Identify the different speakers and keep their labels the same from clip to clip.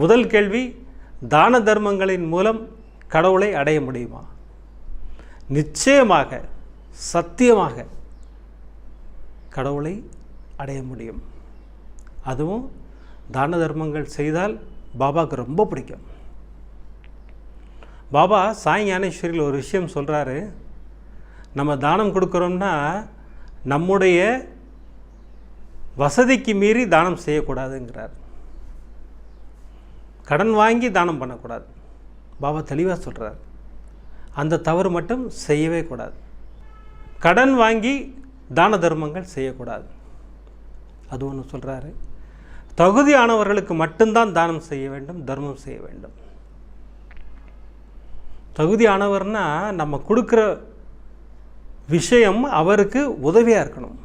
Speaker 1: முதல் கேள்வி, தான தர்மங்களின் மூலம் கடவுளை அடைய முடியுமா? நிச்சயமாக, சத்தியமாக கடவுளை அடைய முடியும். அதுவும் தான தர்மங்கள் செய்தால் பாபாவுக்கு ரொம்ப பிடிக்கும். பாபா சாய் ஞானேஸ்வரியில் ஒரு விஷயம் சொல்கிறாரு, நம்ம தானம் கொடுக்குறோம்னா நம்முடைய வசதிக்கு மீறி தானம் செய்யக்கூடாதுங்கிறார். கடன் வாங்கி தானம் பண்ணக்கூடாது. பாபா தெளிவாக சொல்கிறார், அந்த தவறு மட்டும் செய்யவே கூடாது. கடன் வாங்கி தான தர்மங்கள் செய்யக்கூடாது. அது ஒன்று சொல்கிறாரு. தகுதியானவர்களுக்கு மட்டும்தான் தானம் செய்ய வேண்டும், தர்மம் செய்ய வேண்டும். தகுதியானவர்னா நம்ம கொடுக்குற விஷயம் அவருக்கு உதவியாக இருக்கணும்.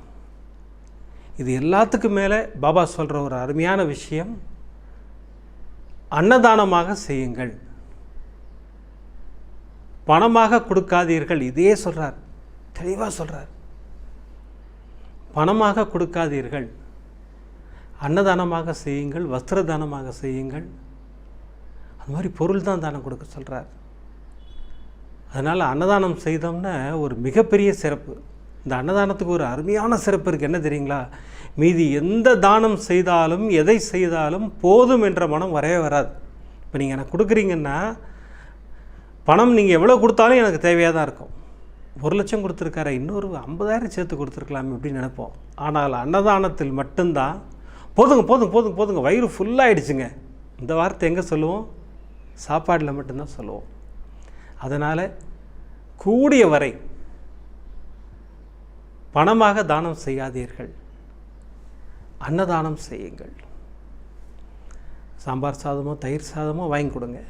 Speaker 1: இது எல்லாத்துக்கும் மேலே பாபா சொல்கிற ஒரு அருமையான விஷயம், அன்னதானமாக செய்யுங்கள், பணமாக கொடுக்காதீர்கள். இதே சொல்கிறார், தெளிவாக சொல்கிறார். பணமாக கொடுக்காதீர்கள், அன்னதானமாக செய்யுங்கள், வஸ்திர தானமாக செய்யுங்கள். அது மாதிரி பொருள் தான் தானம் கொடுக்க சொல்கிறார். அதனால் அன்னதானம் செய்தோம்னா ஒரு மிகப்பெரிய சிறப்பு. இந்த அன்னதானத்துக்கு ஒரு அருமையான சிறப்பு இருக்குது. என்ன தெரியுங்களா? மீதி எந்த தானம் செய்தாலும் எதை செய்தாலும் போதும் என்ற மனம் வரவே வராது. இப்போ நீங்கள் எனக்கு கொடுக்குறீங்கன்னா பணம் நீங்கள் எவ்வளோ கொடுத்தாலும் எனக்கு தேவையாக தான் இருக்கும். 1,00,000 கொடுத்துருக்காரு, இன்னொரு 50,000 சேர்த்து கொடுத்துருக்கலாமே அப்படின்னு நினைப்போம். ஆனால் அன்னதானத்தில் மட்டும்தான் போதுங்க போதுங்க போதுங்க போதுங்க, வயிறு ஃபுல்லாகிடுச்சுங்க. இந்த வார்த்தை எங்கே சொல்லுவோம்? சாப்பாடில் மட்டும்தான் சொல்லுவோம். அதனால் கூடிய வரை பணமாக தானம் செய்யாதீர்கள், அன்னதானம் செய்யுங்கள். சாம்பார் சாதமோ தயிர் சாதமோ வாங்கி கொடுங்க.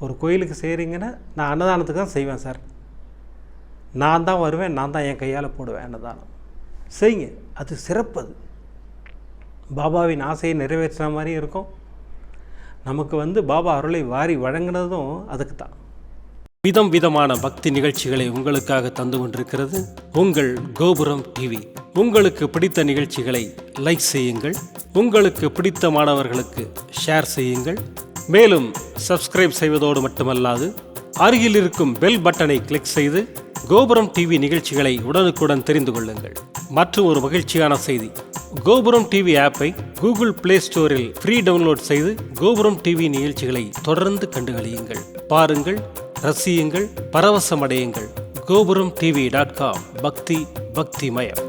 Speaker 1: ஒரு கோயிலுக்கு செய்கிறீங்கன்னா, நான் அன்னதானத்துக்கு தான் செய்வேன் சார், நான் தான் வருவேன், நான் தான் என் கையால் போடுவேன், அன்னதானம் செய்யுங்க. அது சிறப்பது. பாபாவின் ஆசையை நிறைவேற்றின மாதிரி இருக்கும். நமக்கு பாபா அருளை வாரி வழங்கினதும் அதுக்கு தான். விதம் விதமான பக்தி நிகழ்ச்சிகளை உங்களுக்காக தந்து கொண்டிருக்கிறது உங்கள் கோபுரம் டிவி. உங்களுக்கு பிடித்த நிகழ்ச்சிகளை லைக் செய்யுங்கள், உங்களுக்கு பிடித்த மாணவர்களுக்கு ஷேர் செய்யுங்கள். மேலும் சப்ஸ்கிரைப் செய்வதோடு மட்டுமல்லாது அருகில் இருக்கும் பெல் பட்டனை கிளிக் செய்து கோபுரம் டிவி நிகழ்ச்சிகளை உடனுக்குடன் தெரிந்து கொள்ளுங்கள். மற்றும் ஒரு மகிழ்ச்சியான செய்தி, கோபுரம் டிவி ஆப்பை கூகுள் பிளே ஸ்டோரில் ஃப்ரீ டவுன்லோட் செய்து கோபுரம் டிவி நிகழ்ச்சிகளை தொடர்ந்து கண்டுகளியுங்கள், பாருங்கள், ரசியுங்கள், பரவசமடையுங்கள். gopuramtv.com. பக்தி பக்திமயம்.